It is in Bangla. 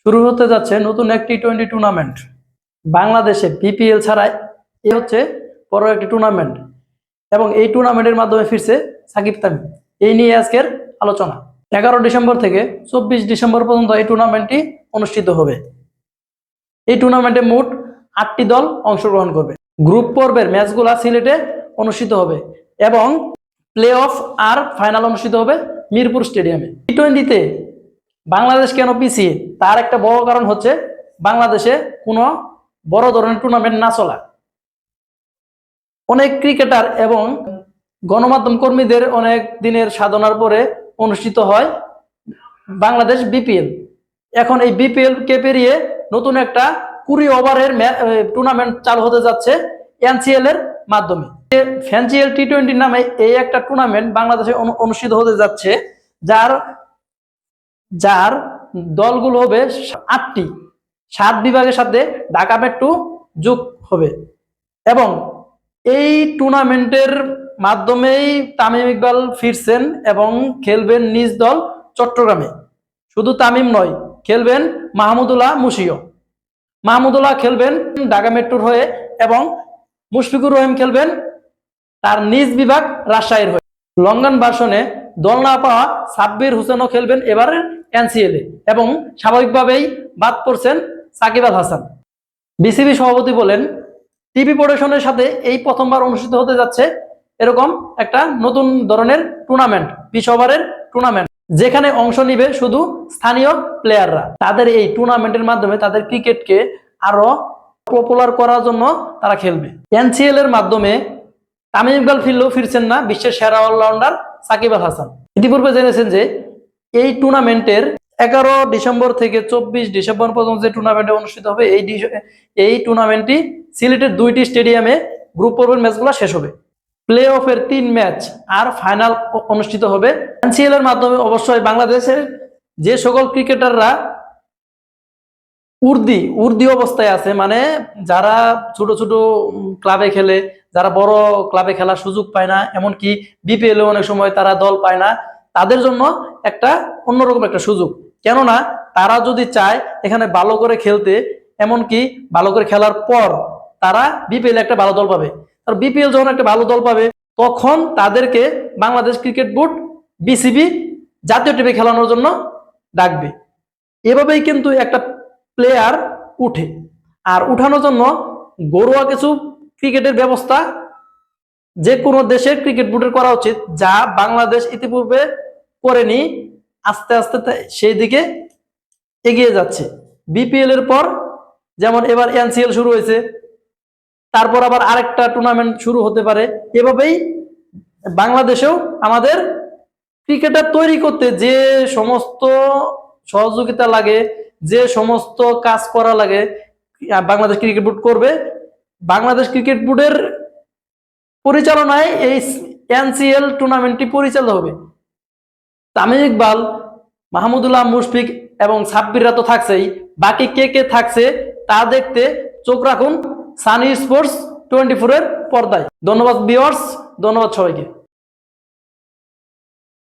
শুরু হতে যাচ্ছে নতুন এক টি-20 টুর্নামেন্ট। বাংলাদেশে বিপিএল ছাড়া এ হচ্ছে বড় একটি টুর্নামেন্ট এবং এই টুর্নামেন্টের মাধ্যমে ফিরছে সাকিব তামিম। এই নিয়ে আজকের আলোচনা। 11 ডিসেম্বর থেকে 24 ডিসেম্বর পর্যন্ত এই টুর্নামেন্টটি অনুষ্ঠিত হবে। এই টুর্নামেন্টে মোট 8টি দল অংশগ্রহণ করবে। গ্রুপ পর্বের ম্যাচগুলো সিলেটে অনুষ্ঠিত হবে এবং প্লে অফ আর ফাইনাল অনুষ্ঠিত হবে মিরপুর স্টেডিয়ামে। টি-20তে বাংলাদেশ কেন পিছিয়ে, তার একটা বড় কারণ হচ্ছে বাংলাদেশে কোনো বড় ধরনের টুর্নামেন্ট না চলা। অনেক ক্রিকেটার এবং গণমাধ্যম কর্মীদের অনেক দিনের সাধনার পরে অনুষ্ঠিত হয় বাংলাদেশ বিপিএল। এখন এই বিপিএল কে পেরিয়ে নতুন একটা 20 ওভারের টুর্নামেন্ট চালু হতে যাচ্ছে এনসিএল এর মাধ্যমে। ফ্যান্সিএল টি-20 নামে এই একটা টুর্নামেন্ট বাংলাদেশে অনুষ্ঠিত হতে যাচ্ছে, যার দলগুলো হবে 8টি। 7 বিভাগের সাথে ঢাকা মেট্রো যোগ হবে এবং এই টুর্নামেন্টের মাধ্যমেই তামিম ইকবাল ফিরছেন এবং খেলবেন নিজ দল চট্টগ্রামে। শুধু তামিম নয়, খেলবেন মাহমুদুল্লাহ মুশিও। মাহমুদুল্লাহ খেলবেন ঢাকা মেট্রোর হয়ে এবং মুশফিকুর রহিম খেলবেন তার নিজ বিভাগ রাজশাহীর হয়ে। লঙ্ঘন ভার্সনে দল না পাওয়া সাব্বির হোসেনও খেলবেন এবারের এনসিএল এবং স্বাভাবিকভাবেই বাদ পড়ছেন সাকিব আল হাসান। বিসিবি সভাপতি বলেন, টিভি প্রোডাকশনের সাথে এই প্রথমবার অনুষ্ঠিত হতে যাচ্ছে এরকম একটা নতুন ধরনের টুর্নামেন্ট, 20 ওভারের টুর্নামেন্ট, যেখানে অংশ নিবে শুধু স্থানীয় প্লেয়াররা। তাদের এই টুর্নামেন্টের মাধ্যমে তাদের ক্রিকেটকে আরো পপুলার করার জন্য তারা খেলবে। এনসিএল এর মাধ্যমে তামিম ইকবাল ফিরছেন না বিশ্বের সেরা অলরাউন্ডার সাকিব আল হাসান। ইতিপূর্বে জেনেছেন যে এই টুর্নামেন্টের 11 ডিসেম্বর থেকে 24 ডিসেম্বর পর্যন্ত যে টুর্নামেন্ট অনুষ্ঠিত হবে, এই টুর্নামেন্টটি সিলেটের 2টি স্টেডিয়ামে গ্রুপ পর্বের ম্যাচগুলো শেষ হবে। প্লে অফের 3 ম্যাচ আর ফাইনাল অনুষ্ঠিত হবে। এনসিএল এর মাধ্যমে অবশ্যই বাংলাদেশের যে সকল ক্রিকেটাররা উর্দি অবস্থায় আছে, মানে যারা ছোট ছোট ক্লাবে খেলে, যারা বড় ক্লাবে খেলার সুযোগ পায় না, এমনকি বিপিএল এ অনেক সময় তারা দল পায় না, তাদের জন্য একটা অন্যরকম একটা সুযোগ। কেননা তারা যদি চায় এখানে ভালো করে খেলতে, এমনকি ভালো করে খেলার পর তারা বিপিএল একটা ভালো দল পাবে। আর বিপিএল যখন একটা ভালো দল পাবে, তখন তাদেরকে বাংলাদেশ ক্রিকেট বোর্ড বিসিবি জাতীয় টিমে খেলানোর জন্য ডাকবে। এভাবেই কিন্তু একটা প্লেয়ার উঠে। আর উঠানোর জন্য ঘরোয়া কিছু ক্রিকেটের ব্যবস্থা যে কোনো দেশের ক্রিকেট বোর্ডের করা উচিত, যা বাংলাদেশ ইতিপূর্বে করেনি। আস্তে আস্তে সেই দিকে এগিয়ে যাচ্ছে। বিপিএল এর পর যেমন এবার এনসিএল শুরু হয়েছে, তারপর আবার আরেকটা টুর্নামেন্ট শুরু হতে পারে। এভাবেই বাংলাদেশেও আমাদের ক্রিকেটার তৈরি করতে যে সমস্ত সহযোগিতা লাগে, যে সমস্ত কাজ করা লাগে, বাংলাদেশ ক্রিকেট বোর্ড করবে। বাংলাদেশ ক্রিকেট বোর্ডের পরিচালনায় এই এনসিএল টুর্নামেন্টটি পরিচালিত হবে। তামিম ইকবাল, মাহমুদুল্লাহ, মুশফিক এবং সাব্বিররা তো থাকছেই। বাকি কে কে থাকছে তা দেখতে চোখ রাখুন সানি স্পোর্টস 24 এর পর্দায়। ধন্যবাদ ভিউয়ার্স, ধন্যবাদ সবাইকে।